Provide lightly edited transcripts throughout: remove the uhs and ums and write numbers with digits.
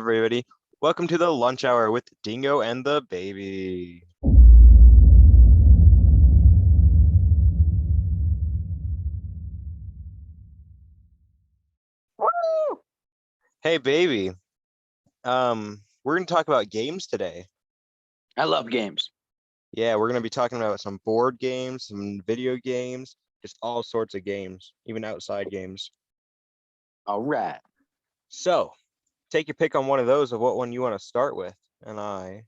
everybody? Welcome to the lunch hour with Dingo and the baby. Woo! Hey, baby. We're gonna talk about games today. I love games. Yeah, we're gonna be talking about some board games, some video games, just all sorts of games, even outside games. All right. So, take your pick on one of those of what one you want to start with, and I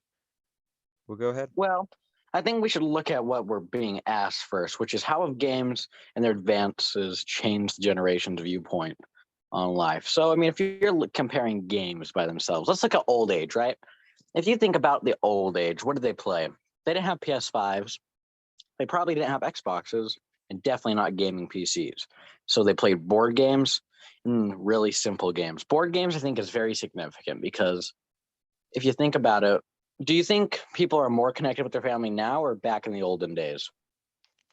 will go ahead. Well, I think we should look at what we're being asked first, which is how have games and their advances changed the generation's viewpoint on life? So, I mean, if you're comparing games by themselves, let's look at old age, right? If you think about the old age, what did they play? They didn't have PS5s. They probably didn't have Xboxes and definitely not gaming PCs. So they played board games and really simple games. Board games, I think, is very significant because if you think about it, do you think people are more connected with their family now or back in the olden days?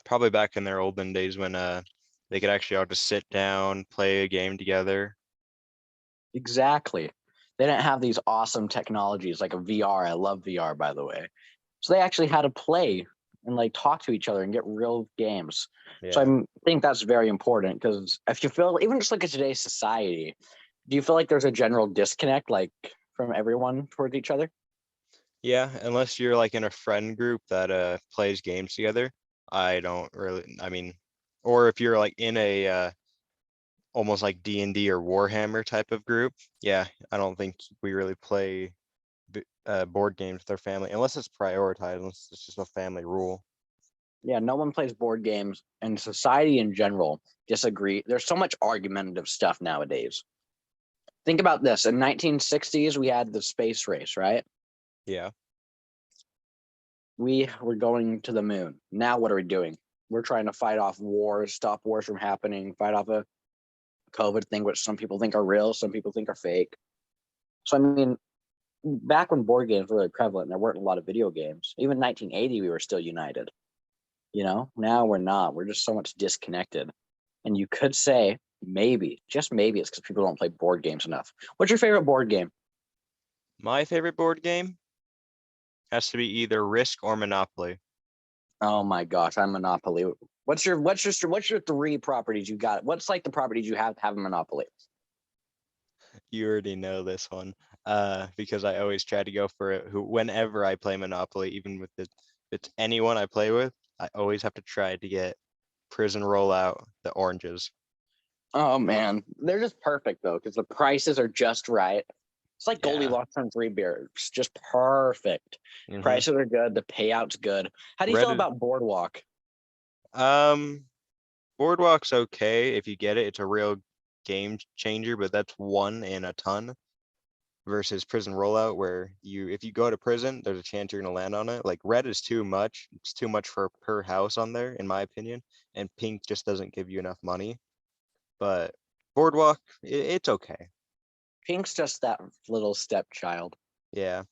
Probably back in their olden days when they could actually all just sit down, play a game together. Exactly. They didn't have these awesome technologies like a VR. I love VR, by the way. So they actually had to play and like talk to each other and get real games. So Yeah. think that's very important because if you feel, even just look at today's society, do you feel like there's a general disconnect like from everyone towards each other? Yeah, unless you're like in a friend group that plays games together. I don't really, I mean, or if you're like in a almost like D&D or Warhammer type of group, yeah, I don't think we really play board games with our family unless it's prioritized, unless it's just a family rule. Yeah, no one plays board games, and society in general disagree. There's so much argumentative stuff nowadays. Think about this. In 1960s, we had the space race, right? Yeah. We were going to the moon. Now what are we doing? We're trying to fight off wars, stop wars from happening, fight off a COVID thing, which some people think are real, some people think are fake. So I mean, back when board games were really prevalent, there weren't a lot of video games. Even 1980, we were still united. Now we're not. We're just so much disconnected. And you could say maybe, just maybe, it's because people don't play board games enough. What's your favorite board game? My favorite board game has to be either Risk or Monopoly. Oh my gosh, I'm Monopoly. What's your three properties you got? What's like the properties you have a Monopoly? You already know this one, because I always try to go for it. Whenever I play Monopoly, even with if it's anyone I play with, I always have to try to get prison rollout, the oranges. Oh man, they're just perfect though because the prices are just right. It's like Yeah. Goldilocks on Three Bears, just perfect. Mm-hmm. Prices are good. The payout's good. How do you feel Reddit. about Boardwalk? Um, Boardwalk's okay if you get it. It's a real game changer, but that's one in a ton versus prison rollout, where if you go to prison, there's a chance you're gonna land on it. Like red is too much. It's too much for per house on there, in my opinion, and pink just doesn't give you enough money. But Boardwalk, it's okay. Pink's just that little stepchild. Yeah.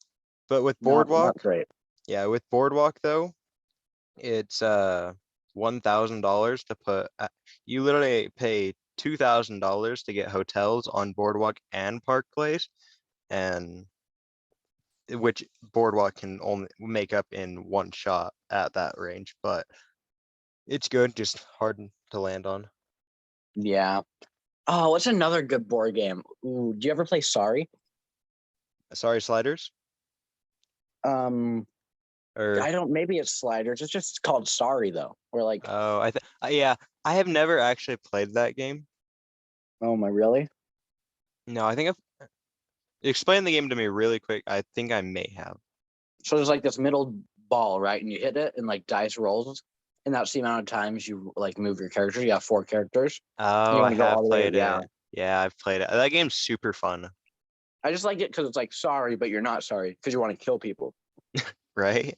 But with Not Boardwalk, great. yeah, with Boardwalk though, it's $1,000 to put. You literally pay $2,000 to get hotels on Boardwalk and Park Place, and which Boardwalk can only make up in one shot at that range. But it's good, just hard to land on. Yeah. Oh, what's another good board game? Ooh, do you ever play Sorry? Sorry, sliders. Um, Or I don't. Maybe it's Sliders. It's just called Sorry though. Or like, oh, yeah, I have never actually played that game. oh my, really? No, I think I've explained the game to me really quick. I think I may have. So there's like this middle ball, right? And you hit it, and like dice rolls, and that's the amount of times you like move your characters. You have four characters. And Oh, you I want to go have all the way. played Yeah. it. Yeah, I've played it. That game's super fun, I just like it because it's like sorry, but you're not sorry because you want to kill people. right?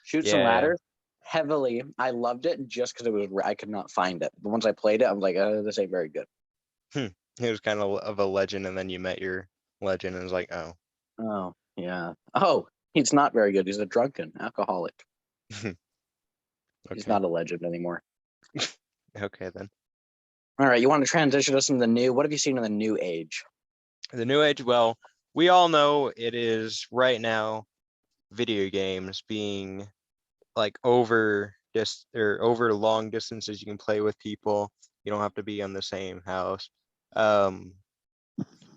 Shoots and Yeah. ladders heavily. I loved it just because it was. I could not find it. But once I played it, I was like, this ain't very good. He was kind of a legend, and then you met your legend, and it's like, oh, Oh yeah. Oh, he's not very good. He's a drunken alcoholic. He's okay, not a legend anymore. okay then. All right, you want to transition us into the new? What have you seen in the new age? The new age, well, we all know it is right now video games being like over over long distances. You can play with people. You don't have to be on the same house. Um,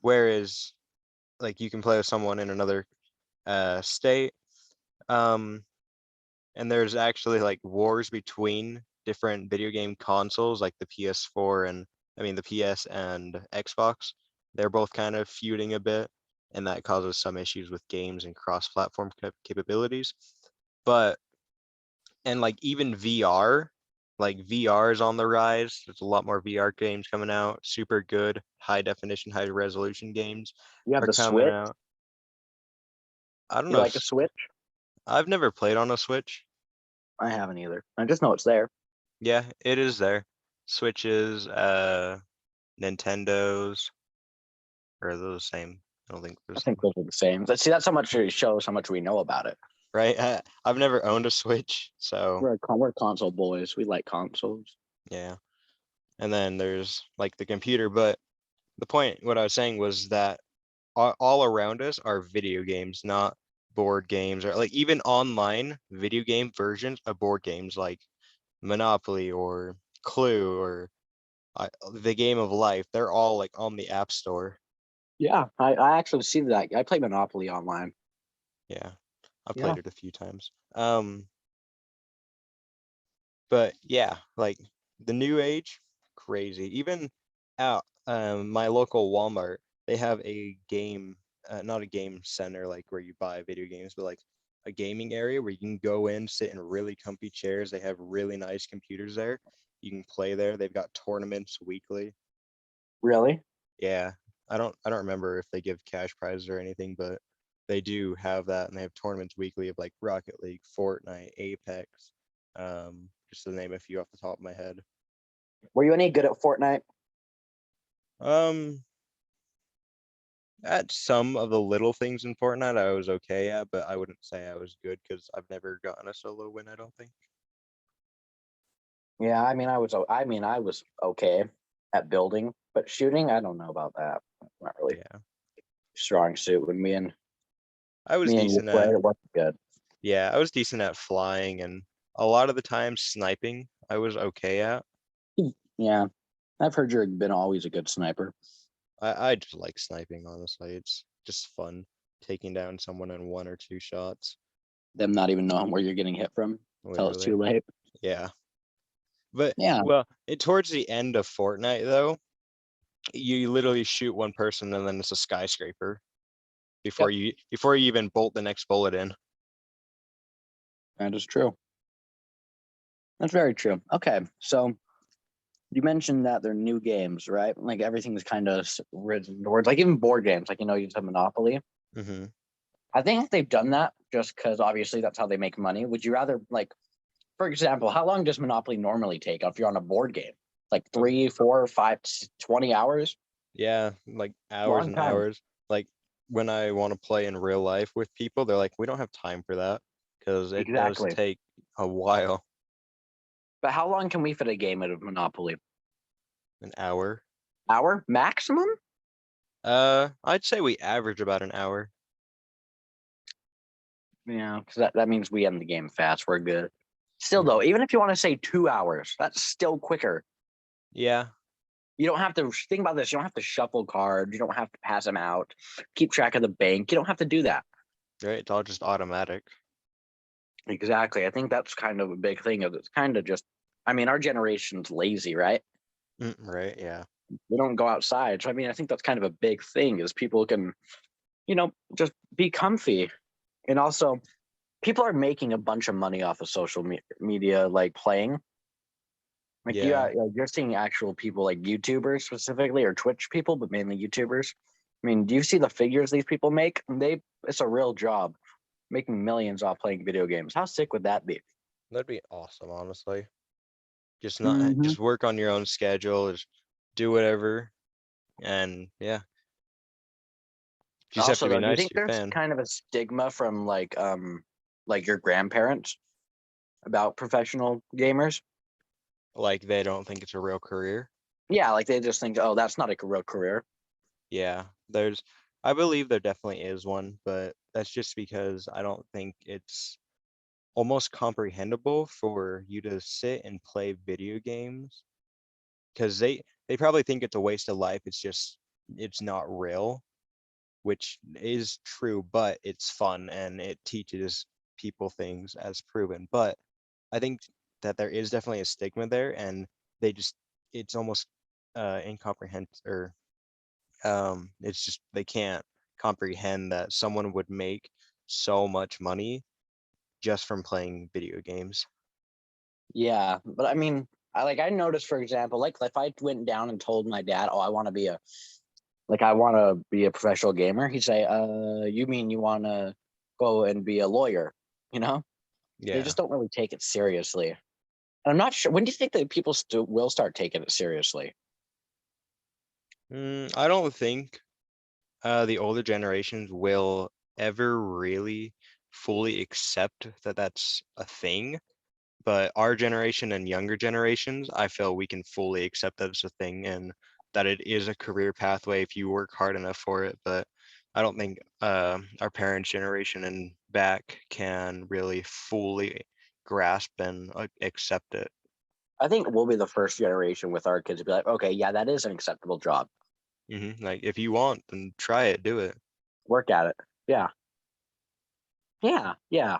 whereas like you can play with someone in another state. Um, and there's actually like wars between different video game consoles, like the PS4 and the PS and Xbox. They're both kind of feuding a bit, and that causes some issues with games and cross-platform capabilities. But and like even VR, like VR is on the rise. There's a lot more VR games coming out. Super good, high definition, high resolution games You have are the coming Switch. out. I don't You know. like a Switch? I've never played on a Switch. I haven't either. I just know it's there. Yeah, it is there. Switches, Nintendos, or are those the same? I don't think they're I the think same. those are the same. See, that's how much it shows how much we know about it. Right? I've never owned a Switch, so We're console boys. We like consoles. yeah. And then there's like the computer, but the point, what I was saying was that all around us are video games, not board games, or like even online video game versions of board games like Monopoly or Clue or the Game of Life. They're all like on the App Store. Yeah, I actually see that. I play Monopoly online. Yeah, I Yeah. played it a few times. But yeah, like the new age, crazy. Even at my local Walmart, they have a game, not a game center like where you buy video games, but like a gaming area where you can go in, sit in really comfy chairs. They have really nice computers there. You can play there. They've got tournaments weekly. Really? Yeah, I don't remember if they give cash prizes or anything, but they do have that, and they have tournaments weekly of like Rocket League, Fortnite, Apex, just to name a few off the top of my head. Were you any good at Fortnite? Um, at some of the little things in Fortnite, I was okay at, but I wouldn't say I was good because I've never gotten a solo win, I don't think. Yeah, I was okay at building, but shooting, I don't know about that. Not really Yeah, strong suit. When I was me and you decent played, at, it wasn't good. yeah, I was decent at flying, and a lot of the time sniping, I was okay at. Yeah, I've heard you've been always a good sniper. I just like sniping, honestly. It's just fun taking down someone in one or two shots. Them not even knowing where you're getting hit from till it's too Literally. late. Yeah. But Yeah, well, towards the end of Fortnite though, you literally shoot one person and then it's a skyscraper yep, before you even bolt the next bullet in. that is true. That's very true. Okay, so you mentioned that they're new games, right? Like everything's kind of written towards, like even board games, like you said Monopoly. Mm-hmm. I think they've done that just because obviously that's how they make money. Would you rather, like, for example, how long does Monopoly normally take if you're on a board game? Like 3, 4, 5, 20 hours? Yeah, like hours Long and time. hours. Like when I want to play in real life with people, they're like, we don't have time for that because it does Exactly. take a while, But how long can we fit a game of Monopoly? an hour. Hour maximum? I'd say we average about an hour. Yeah, because that means we end the game fast. We're good. Still, Mm. though, even if you want to say 2 hours, that's still quicker. Yeah, You don't have to think about this. You don't have to shuffle cards. You don't have to pass them out. Keep track of the bank. You don't have to do that. right. It's all just automatic. Exactly. I think that's kind of a big thing. It's kind of just, I mean, our generation's lazy, right? Right. Yeah. We don't go outside. So, I mean, I think that's kind of a big thing is people can, just be comfy. And also, people are making a bunch of money off of social media, like playing. Like Yeah. you're seeing actual people like YouTubers specifically or Twitch people, but mainly YouTubers. I mean, do you see the figures these people make? It's a real job making millions off playing video games. How sick would that be? That'd be awesome, honestly. Just not Hmm. just work on your own schedule, just do whatever. And yeah, you just have Also, to be though, do you nice think to your there's fan. kind of a stigma from like your grandparents about professional gamers? Like they don't think it's a real career. Yeah, like they just think, oh, that's not a real career. Yeah, I believe there definitely is one, but that's just because I don't think it's almost comprehensible for you to sit and play video games because they probably think it's a waste of life. It's not real, which is true, but it's fun and it teaches people things as proven. But I think that there is definitely a stigma there, and they just it's almost incomprehensible, or it's just they can't comprehend that someone would make so much money just from playing video games. Yeah, but I mean, I noticed, for example, like if I went down and told my dad, "Oh, I want to be a professional gamer," he'd say, you mean you want to go and be a lawyer?" You know, they Yeah. just don't really take it seriously. And I'm not sure. When do you think that people still will start taking it seriously? I don't think the older generations will ever really fully accept that that's a thing. But our generation and younger generations, I feel we can fully accept that it's a thing and that it is a career pathway if you work hard enough for it. But I don't think our parents' generation and back can really fully grasp and accept it. I think we'll be the first generation with our kids to be like, "Okay, yeah, that is an acceptable job. Like if you want, then try it, do it. Work at it." Yeah, yeah.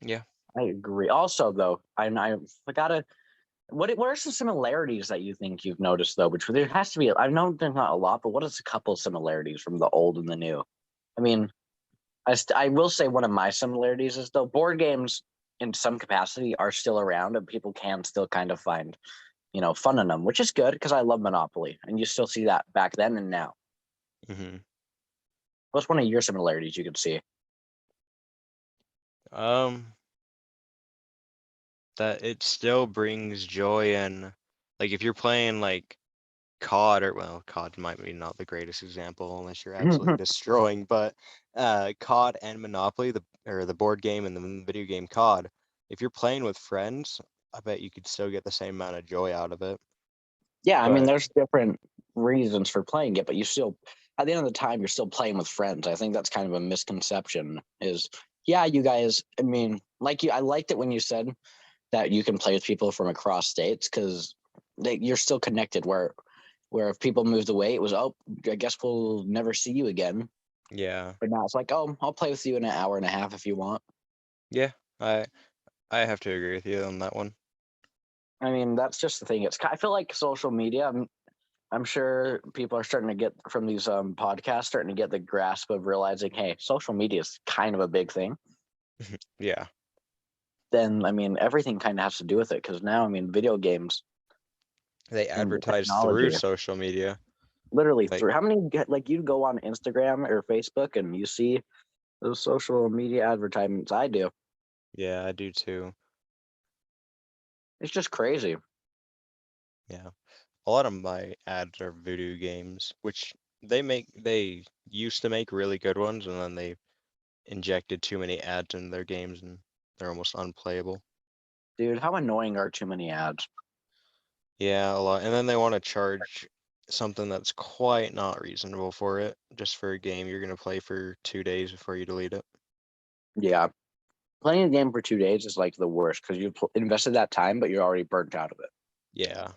Yeah. I agree. Also, though, I gotta. What are some similarities that you think you've noticed though? Which there has to be. I know there's not a lot, but what is a couple similarities from the old and the new? I mean, I will say one of my similarities is though board games in some capacity are still around and people can still kind of find fun in them, which is good because I love Monopoly and you still see that back then and now. hmm What's one of your similarities you could see? Um, that it still brings joy, and like if you're playing like COD, or well, COD might be not the greatest example unless you're absolutely destroying, but COD and Monopoly, the board game and the video game COD, if you're playing with friends, I bet you could still get the same amount of joy out of it. Yeah, I mean, But there's different reasons for playing it, but you still, at the end of the time, you're still playing with friends. I think that's kind of a misconception. Is yeah, you guys. I mean, I liked it when you said that you can play with people from across states because you're still connected. Where if people moved away, it was oh, I guess we'll never see you again. yeah, But now it's like oh, I'll play with you in an hour and a half if you want. yeah, I I have to agree with you on that one. I mean, that's just the thing. I feel like social media. I'm sure people are starting to get from these podcasts, starting to get the grasp of realizing, hey, social media is kind of a big thing. Yeah, Then, I mean, everything kind of has to do with it because now, I mean, video games they and the advertise through technology, social media. literally Like, through how many like you go on Instagram or Facebook and you see those social media advertisements. I do. yeah, I do too. It's just crazy. Yeah. A lot of my ads are video games, which they used to make really good ones, and then they injected too many ads into their games, and they're almost unplayable. Dude, how annoying are too many ads? Yeah, a lot. And then they want to charge something that's quite not reasonable for it, just for a game you're gonna play for 2 days before you delete it. Yeah. Playing a game for 2 days is like the worst because you invested that time, but you're already burnt out of it. Yeah,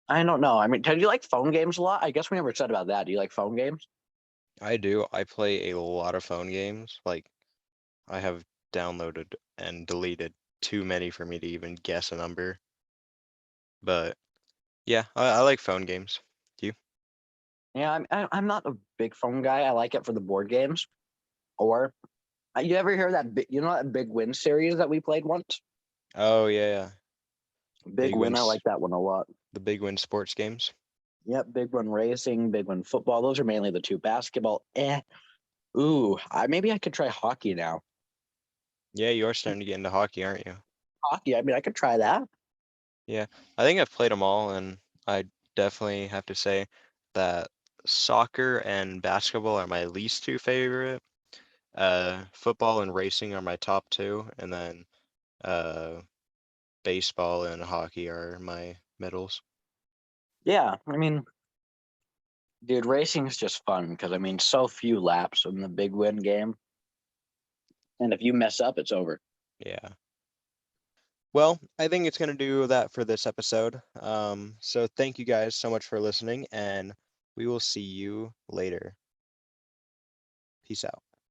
I don't know. I mean, do you like phone games a lot? I guess we never said about that. Do you like phone games? I do. I play a lot of phone games. Like I have downloaded and deleted too many for me to even guess a number. But yeah, I like phone games. Do you? Yeah, I'm not a big phone guy. I like it for the board games. Or you ever hear that? That Big Win series that we played once? Oh yeah, Big big Win. I wins, like that one a lot. the big win sports games. Yep, Big Win Racing, Big Win Football. Those are mainly the two. Basketball. Ooh, maybe I could try hockey now. Yeah, you are starting to get into hockey, aren't you? Hockey. I mean, I could try that. Yeah, I think I've played them all, and I definitely have to say that soccer and basketball are my least two favorite. Football and racing are my top two, and then uh, baseball and hockey are my middles. Yeah, I mean, Dude, racing is just fun because I mean, so few laps in the big win game, and if you mess up, it's over. Yeah. Well, I think it's going to do that for this episode. So thank you guys so much for listening, and we will see you later. Peace out.